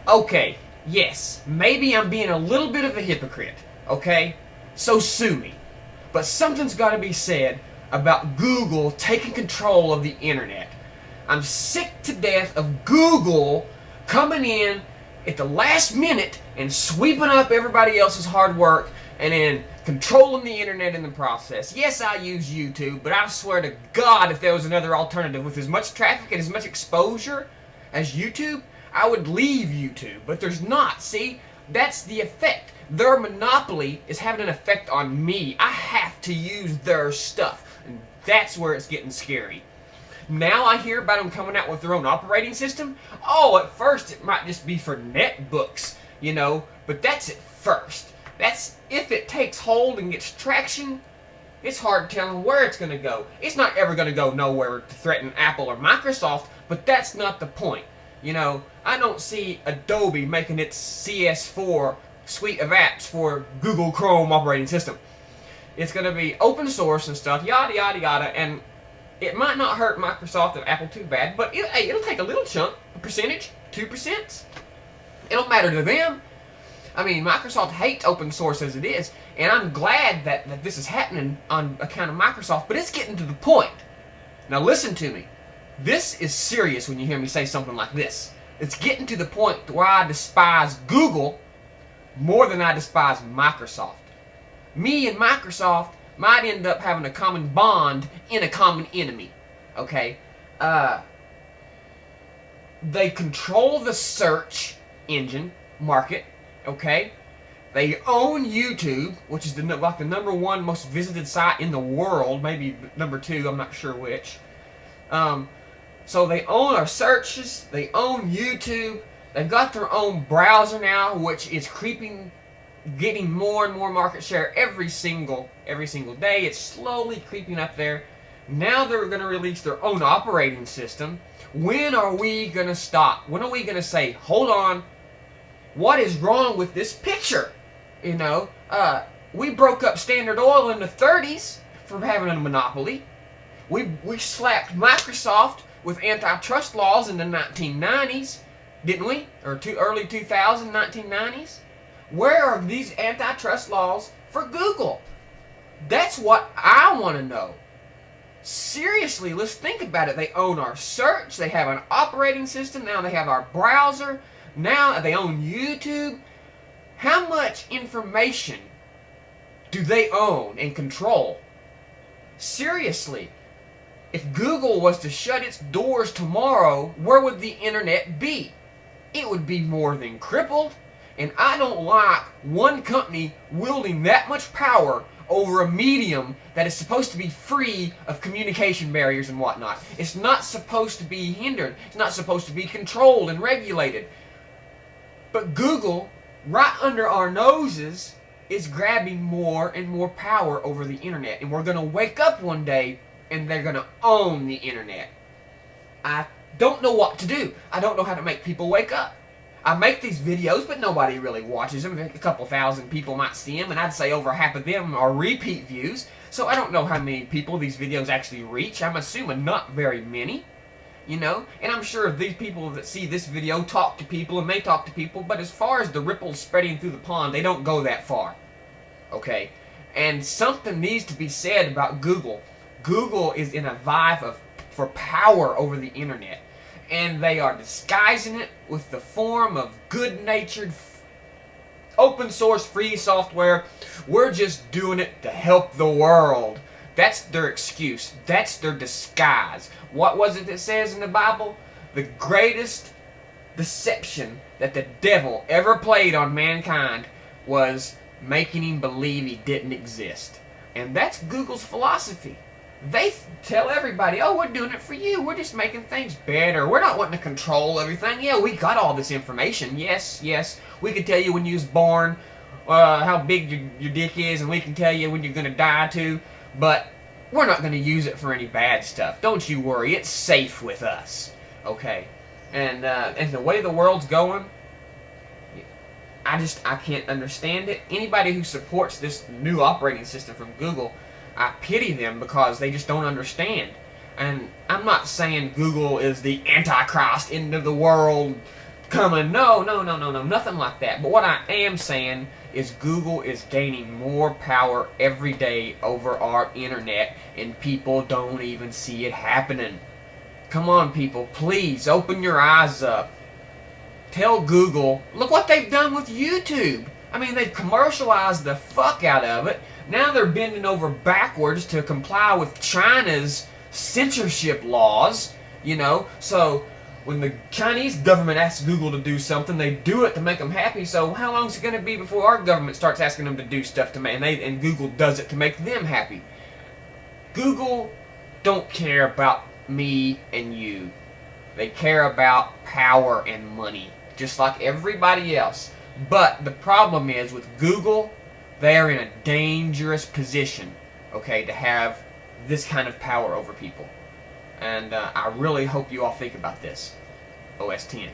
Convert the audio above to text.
Okay, yes, maybe I'm being a little bit of a hypocrite, okay? So sue me. But something's got to be said about Google taking control of the internet. I'm sick to death of Google coming in at the last minute and sweeping up everybody else's hard work and then controlling the internet in the process. Yes, I use YouTube, but I swear to God, if there was another alternative with as much traffic and as much exposure as YouTube, I would leave YouTube. But there's not. See, that's the effect. Their monopoly is having an effect on me. I have to use their stuff, and that's where it's getting scary. Now I hear about them coming out with their own operating system. Oh, at first it might just be for netbooks, you know, but that's at first. That's if it takes hold and gets traction. It's hard telling where it's going to go. It's not ever going to go nowhere to threaten Apple or Microsoft, but that's not the point. You know, I don't see Adobe making its CS4 suite of apps for Google Chrome operating system. It's going to be open source and stuff, yada yada yada, and it might not hurt Microsoft and Apple too bad, but it'll take a little chunk, a percentage, 2%. It don't matter to them. I mean, Microsoft hates open source as it is, and I'm glad that this is happening on account of Microsoft, but it's getting to the point. Now listen to me. This is serious when you hear me say something like this. It's getting to the point where I despise Google more than I despise Microsoft. Me and Microsoft might end up having a common bond in a common enemy. Okay? They control the search engine market. Okay? They own YouTube, which is like the #1 most visited site in the world. Maybe #2, I'm not sure which. So they own our searches. They own YouTube. They've got their own browser now, which is getting more and more market share every single day. It's slowly creeping up there. Now they're going to release their own operating system. When are we going to stop? When are we going to say, hold on, what is wrong with this picture? You know, we broke up Standard Oil in the 30s for having a monopoly. We slapped Microsoft with antitrust laws in the 1990s, didn't we? Or early 2000s, 1990s? Where are these antitrust laws for Google? That's what I want to know. Seriously, let's think about it. They own our search. They have an operating system. Now they have our browser. Now they own YouTube. How much information do they own and control? Seriously, if Google was to shut its doors tomorrow, where would the internet be? It would be more than crippled. And I don't like one company wielding that much power over a medium that is supposed to be free of communication barriers and whatnot. It's not supposed to be hindered. It's not supposed to be controlled and regulated. But Google, right under our noses, is grabbing more and more power over the internet. And we're going to wake up one day and they're going to own the internet. I don't know what to do. I don't know how to make people wake up. I make these videos, but nobody really watches them. A couple thousand people might see them, and I'd say over half of them are repeat views. So I don't know how many people these videos actually reach. I'm assuming not very many, you know. And I'm sure these people that see this video talk to people, and they talk to people, but as far as the ripples spreading through the pond, they don't go that far. Okay? And something needs to be said about Google. Google is in a vibe for power over the internet. And they are disguising it with the form of good-natured, open source free software. We're just doing it to help the world. That's their excuse. That's their disguise. What was it that says in the Bible? The greatest deception that the devil ever played on mankind was making him believe he didn't exist. And that's Google's philosophy. They tell everybody, oh, we're doing it for you. We're just making things better. We're not wanting to control everything. Yeah, we got all this information. Yes, yes. We can tell you when you was born, how big your dick is, and we can tell you when you're going to die too. But we're not going to use it for any bad stuff. Don't you worry. It's safe with us. Okay? And the way the world's going, I can't understand it. Anybody who supports this new operating system from Google, I pity them because they just don't understand. And I'm not saying Google is the Antichrist, end of the world, coming. No, no, no, no, no, nothing like that. But what I am saying is Google is gaining more power every day over our internet, and people don't even see it happening. Come on, people, please open your eyes up. Tell Google, look what they've done with YouTube. I mean, they've commercialized the fuck out of it. Now they're bending over backwards to comply with China's censorship laws, you know. So when the Chinese government asks Google to do something, they do it to make them happy. So how long is it going to be before our government starts asking them to do stuff to make, and Google does it to make them happy? Google don't care about me and you. They care about power and money, just like everybody else. But the problem is with Google, they are in a dangerous position, okay, to have this kind of power over people. And I really hope you all think about this. OS 10.